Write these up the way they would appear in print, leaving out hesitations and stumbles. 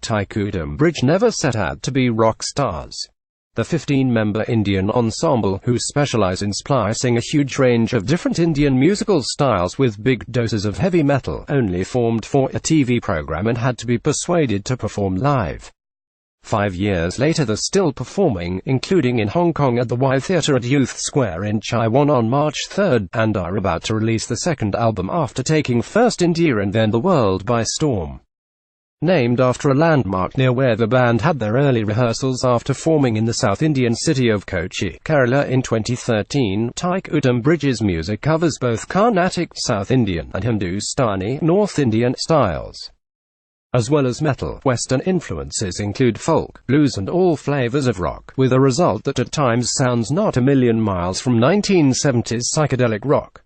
Thaikkudam Bridge never set out to be rock stars. The 15-member Indian ensemble, who specialize in splicing a huge range of different Indian musical styles with big doses of heavy metal, only formed for a TV program and had to be persuaded to perform live. 5 years later they're still performing, including in Hong Kong at the Y Theatre at Youth Square in Taiwan on March 3, and are about to release the second album after taking first India and then the world by storm. Named after a landmark near where the band had their early rehearsals after forming in the South Indian city of Kochi, Kerala in 2013, Thaikkudam Bridge's music covers both Carnatic South Indian and Hindustani North Indian styles. As well as metal, Western influences include folk, blues and all flavors of rock, with a result that at times sounds not a million miles from 1970s psychedelic rock.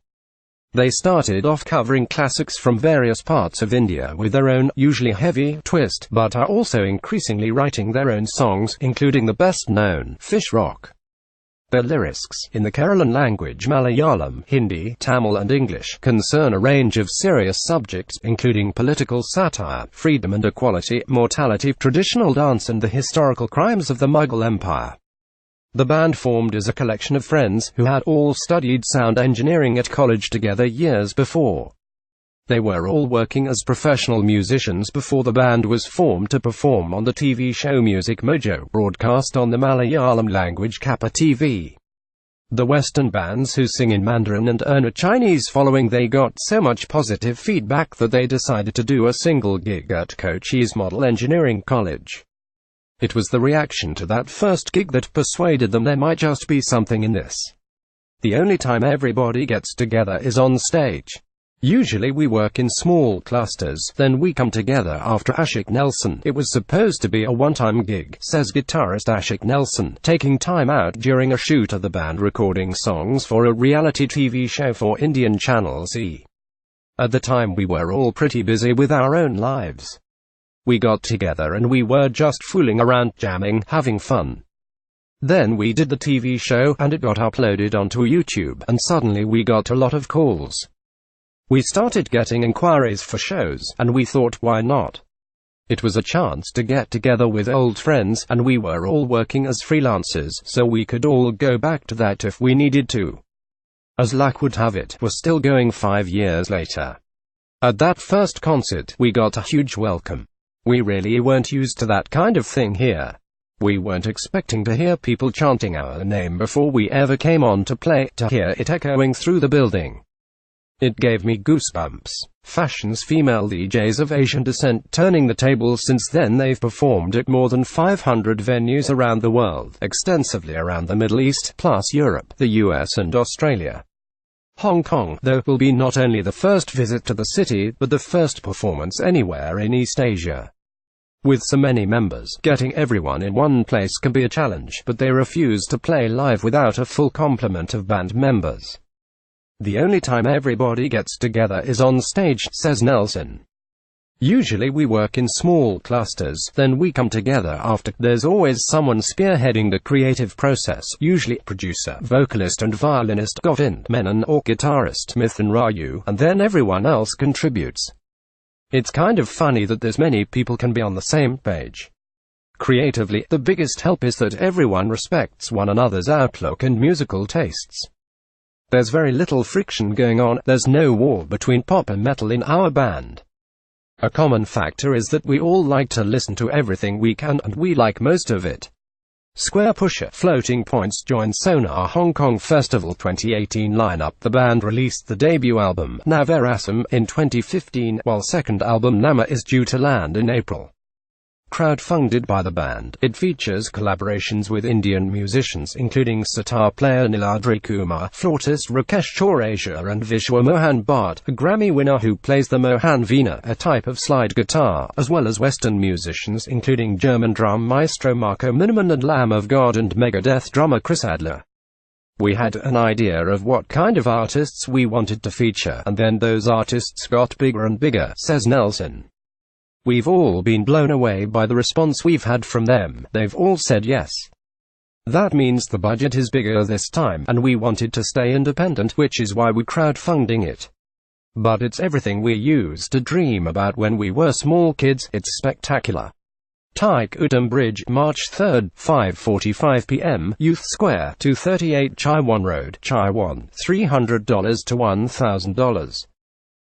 They started off covering classics from various parts of India with their own, usually heavy, twist, but are also increasingly writing their own songs, including the best-known, Fish Rock. Their lyrics, in the Kerala language Malayalam, Hindi, Tamil and English, concern a range of serious subjects, including political satire, freedom and equality, mortality, traditional dance and the historical crimes of the Mughal Empire. The band formed as a collection of friends, who had all studied sound engineering at college together years before. They were all working as professional musicians before the band was formed to perform on the TV show Music Mojo, broadcast on the Malayalam language Kappa TV. The Western bands who sing in Mandarin and earn a Chinese following, they got so much positive feedback that they decided to do a single gig at Kochi's Model Engineering College. It was the reaction to that first gig that persuaded them there might just be something in this. The only time everybody gets together is on stage. Usually we work in small clusters, then we come together after Ashik Nelson. It was supposed to be a one-time gig, says guitarist Ashik Nelson, taking time out during a shoot of the band recording songs for a reality TV show for Indian Channel Z. At the time we were all pretty busy with our own lives. We got together and we were just fooling around, jamming, having fun. Then we did the TV show, and it got uploaded onto YouTube, and suddenly we got a lot of calls. We started getting inquiries for shows, and we thought, why not? It was a chance to get together with old friends, and we were all working as freelancers, so we could all go back to that if we needed to. As luck would have it, we're still going 5 years later. At that first concert, we got a huge welcome. We really weren't used to that kind of thing here. We weren't expecting to hear people chanting our name before we ever came on to play, to hear it echoing through the building. It gave me goosebumps. Fashion's female DJs of Asian descent turning the tables. Since then they've performed at more than 500 venues around the world, extensively around the Middle East, plus Europe, the US and Australia. Hong Kong, though, will be not only the first visit to the city, but the first performance anywhere in East Asia. With so many members, getting everyone in one place can be a challenge, but they refuse to play live without a full complement of band members. The only time everybody gets together is on stage, says Nelson. Usually we work in small clusters, then we come together after. There's always someone spearheading the creative process, usually producer, vocalist and violinist Govind Menon or guitarist Mithan Raju, and then everyone else contributes. It's kind of funny that this many people can be on the same page. Creatively, the biggest help is that everyone respects one another's outlook and musical tastes. There's very little friction going on, there's no war between pop and metal in our band. A common factor is that we all like to listen to everything we can, and we like most of it. Square Pusher Floating Points joined Sonar Hong Kong Festival 2018 lineup. The band released the debut album, Navarasam, in 2015, while second album Nama is due to land in April. Crowd-funded by the band, it features collaborations with Indian musicians including sitar player Niladri Kumar, flautist Rakesh Chaurasia and Vishwa Mohan Bhatt, a Grammy winner who plays the Mohan Veena, a type of slide guitar, as well as Western musicians including German drum maestro Marco Miniman and Lamb of God and Megadeth drummer Chris Adler. We had an idea of what kind of artists we wanted to feature, and then those artists got bigger and bigger, says Nelson. We've all been blown away by the response we've had from them. They've all said yes. That means the budget is bigger this time, and we wanted to stay independent, which is why we're crowdfunding it. But it's everything we used to dream about when we were small kids. It's spectacular. Thaikkudam Bridge, March 3, 5:45 p.m. Youth Square, 238 Chai 1 Road, Chai 1, $300 to $1,000.